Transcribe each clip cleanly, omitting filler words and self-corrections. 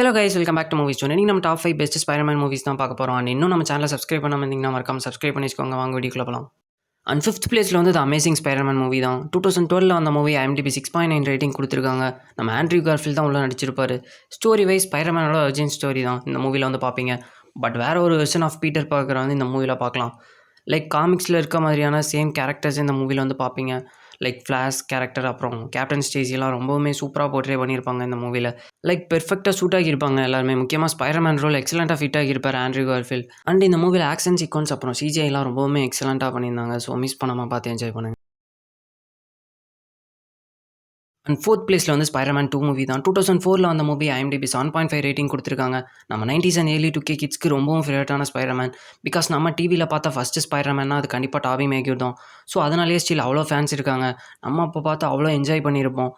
Hello guys, welcome back to movies zone. இன்னைக்கு நம்ம top 5 best Spiderman movies தான் பார்க்க போகிறோம். அண்ட் இன்னும் நம்ம சேனலை சப்ஸ்கிரைப் பண்ணாமல் இருந்தீங்கன்னா மறக்காம சப்ஸ்கிரைப் பண்ணி வச்சுக்கோங்க. வாங்க வீடியோக்குள்ள போகலாம். அண்ட் 5th பிளேஸில் வந்து அமேசிங் ஸ்பைடர்மேன் மூவி தான். 2012 அந்த மூவி IMDb 6.9 ரேட்டிங் கொடுத்துருக்காங்க. நம்ம ஆண்ட்ரியூ கார்ஃபீல்ட் தான் உள்ள நடிச்சிருப்பாரு. ஸ்டோரி வைஸ் ஸ்பைடர்மேனோட ஒரிஜின் ஸ்டோரி தான் இந்த மூவியில் வந்து பார்ப்பீங்க. பட் வேற ஒரு வெர்ஷன் ஆஃப் பீட்டர் பார்க்கற வந்து இந்த மூவியில் பார்க்கலாம். லைக் காமிக்ஸில் இருக்க மாதிரியான சேம் கேரக்டர்ஸ் இந்த மூவியில் வந்து பார்ப்பீங்க. லைக் ஃப்ளாஷ் கேரக்டர், அப்புறம் கேப்டன் ஸ்டேசிலாம் ரொம்பவுமே சூப்பராக போர்ட்ரே பண்ணியிருப்பாங்க இந்த மூவியில். லைக் பெர்ஃபெக்டாக சூட் ஆகியிருப்பாங்க எல்லாருமே. முக்கியமாக ஸ்பைடர்மேன் ரோல் எக்ஸலண்ட்டாக ஃபிட் ஆகியிருப்பார் ஆண்ட்ரியூ கார்ஃபீல்ட். அண்ட் இந்த மூவியில் ஆக்ஷன் சீக்வன்ஸ் அப்புறம் CGIலாம் ரொம்பவுமே எக்ஸலண்ட்டாக பண்ணியிருந்தாங்க. ஸோ மிஸ் பண்ணாமல் பார்த்து என்ஜாய் பண்ணுங்கள். அண்ட் 4th பிளேஸில் வந்து ஸ்பைடர்மேன் 2 மூவி தான். 2004 அந்த மூவி IMDb 7.5 ரேட்டிங் கொடுத்துருக்காங்க. நம்ம 90s அண்ட் ஏர்லி 2K கிட்ஸ்க்கு ரொம்பவும் ஃபேவரட்டான ஸ்பைடர்மேன். பிகாஸ் நம்ம டிவியில் பார்த்த ஃபஸ்ட்டு ஸ்பைடர்மேன்னா அது கண்டிப்பாக டாபி மேக்யூர் தான். ஸோ அதனாலேயே ஸ்டில் அவ்வளோ ஃபேன்ஸ் இருக்காங்க. நம்ம அப்போ பார்த்து அவ்வளோ என்ஜாய் பண்ணியிருப்போம்.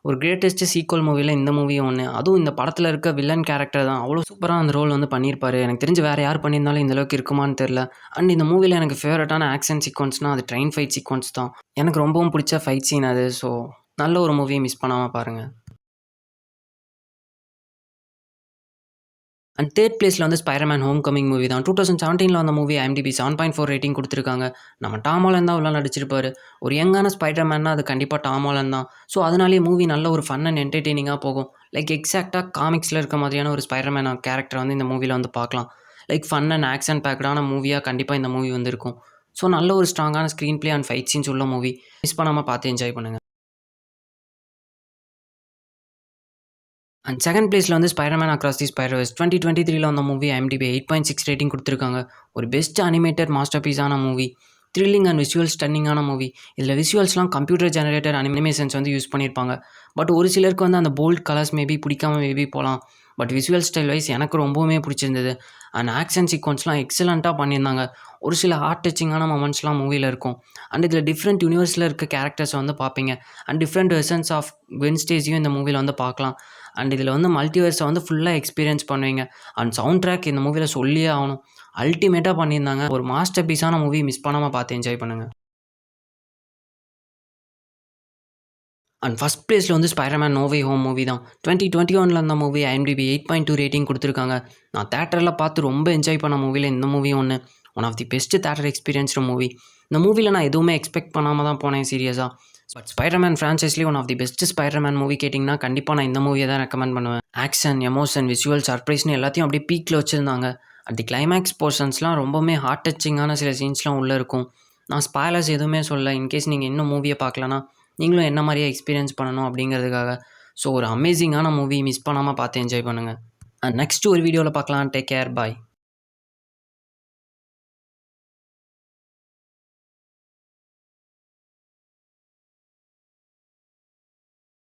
ஒரு கிரேட்டஸ்ட் சீக்வல் மூவியில் இந்த மூவியும் ஒன்று. அதுவும் இந்த படத்தில் இருக்க வில்லன் கேரக்டர் தான் அவ்வளோ சூப்பராக அந்த ரோல் வந்து பண்ணியிருப்பாரு. எனக்கு தெரிஞ்சு வேறு யார் பண்ணியிருந்தாலும் இந்தளவுக்கு இருக்குமான்னு தெரில. அண்ட் இந்த மூவியில் எனக்கு ஃபேவரட்டான ஆக்ஷன் சீக்வன்ஸ்னால் அது ட்ரெயின் ஃபைட் சீக்வன்ஸ் தான். எனக்கு ரொம்பவும் பிடிச்ச ஃபைட் சீன் அது. ஸோ நல்ல ஒரு மூவியை மிஸ் பண்ணாமல் பாருங்கள். அண்ட் 3rd பிளேஸில் வந்து ஸ்பைடர்மேன் ஹோம் கமிங் மூவி தான். 2017 அந்த மூவி IMDb 7.4 ரேட்டிங் கொடுத்துருக்காங்க. நம்ம டாம் ஹாலண்ட் தான் உள்ள நடிச்சிருப்பாரு. ஒரு யங்கான ஸ்பைடர்மேன்னா அது கண்டிப்பாக டாம் ஹாலண்ட் தான். ஸோ அதனாலேயே மூவி நல்ல ஒரு ஃபன் அண்ட் என்டர்டெய்னிங்காக போகும். லைக் எக்ஸாக்டாக காமிக்ஸில் இருக்க மாதிரியான ஒரு ஸ்பைடர்மேன் கேரக்டர் வந்து இந்த மூவியில் வந்து பார்க்கலாம். லைக் ஃபன் அண்ட் ஆக்ஷன் பேக்கடான மூவியாக கண்டிப்பாக இந்த மூவி வந்து இருக்கும். ஸோ நல்ல ஒரு ஸ்ட்ராங்கான screen play and fight scenes உள்ள மூவி. மிஸ் பண்ணாமல் பார்த்து என்ஜாய் பண்ணுங்கள். அண்ட் 2nd பிளேஸில் வந்து ஸ்பைடர்மேன் அக்ராஸ் தி ஸ்பைடர்வர்ஸ் 2023 அந்த மூவி IMDb 8.6 ரேட்டிங் கொடுத்துருக்காங்க. ஒரு பெஸ்ட் அனிமேட்டட் மாஸ்டர் பீஸான மூவி. த்ரில்லிங் அண்ட் விஷுவல் ஸ்டன்னிங்கான மூவி. இதில் விஷுவல்ஸ்லாம் கம்ப்யூட்டர் ஜெனரேட்டட் அனிமேஷன்ஸ் வந்து யூஸ் பண்ணியிருப்பாங்க. பட் ஒரு சிலருக்கு வந்து அந்த போல்ட் கலர்ஸ் மேபி பிடிக்காம மேபி போகலாம். பட் விஷுவல் ஸ்டைல் வைஸ் எனக்கு ரொம்பவுமே பிடிச்சிருந்தது. அண்ட் ஆக்ஷன் சீக்வன்ஸ்லாம் எக்ஸலண்ட்டாக பண்ணியிருந்தாங்க. ஒரு சில ஹார்ட் டச்சிங்கான மொமெண்ட்ஸ்லாம் மூவியில் இருக்கும். அண்ட் இதில் டிஃப்ரெண்ட் யூனிவர்ஸில் இருக்க கேரக்டர்ஸை வந்து பார்ப்பீங்க. And different versions of Gwen ஸ்டேஸியும் இந்த மூவியில் வந்து பார்க்கலாம். அண்ட் இதில் வந்து மல்டிவர்ஸை வந்து ஃபுல்லாக எக்ஸ்பீரியன்ஸ் பண்ணுவீங்க. அண்ட் சவுண்ட் ட்ராக் இந்த மூவியில் சொல்லியே ஆகணும். அல்டிமேட்டாக பண்ணியிருந்தாங்க. ஒரு மாஸ்டர் பீஸான மூவி. மிஸ் பண்ணாமல் பார்த்து என்ஜாய் பண்ணுங்கள். அண்ட் ஃபஸ்ட் பிளேஸில் வந்து Spiderman no way home movie தான். 2021 அந்த மூவி IMDb 8.2 ரேட்டிங் கொடுத்துருக்காங்க. நான் தேட்டரில் பார்த்து ரொம்ப என்ஜாய் பண்ண மூவியில் இந்த மூவியும் one of the best theatre experienced movie. இந்த மூவியில் நான் எதுவுமே எக்ஸ்பெக்ட் பண்ணாமல் தான் போனேன் சீரியஸாக. பட் ஸ்பைடர்மேன் ஃப்ரான்ச்சைஸ்லேயே one of the best Spiderman movie கேட்டிங்கன்னா கண்டிப்பாக நான் இந்த மூவியை தான் ரெக்கமெண்ட் பண்ணுவேன். ஆக்ஷன், எமோஷன், விஷுவல், சர்ப்ரைஸ்னு எல்லாத்தையும் அப்படியே பீக்கில் வச்சுருந்தாங்க. அட் தி கிளைமேக்ஸ் போர்ஷன்ஸ்லாம் ரொம்பவுமே ஹார்ட் டச்சிங்கான சில சீன்ஸ்லாம் உள்ளே இருக்கும். நான் ஸ்பாய்லர்ஸ் எதுவுமே சொல்ல. இன்கேஸ் நீங்கள் இன்னும் மூவியை பார்க்கலன்னா நீங்களும் என்ன மாதிரியே எக்ஸ்பீரியன்ஸ் பண்ணணும் அப்படிங்கிறதுக்காக. ஸோ ஒரு அமேசிங்கான மூவி. மிஸ் பண்ணாமல் பார்த்து என்ஜாய் பண்ணுங்கள். நெக்ஸ்ட் ஒரு வீடியோவில் பார்க்கலாம். டேக் கேர், பாய்.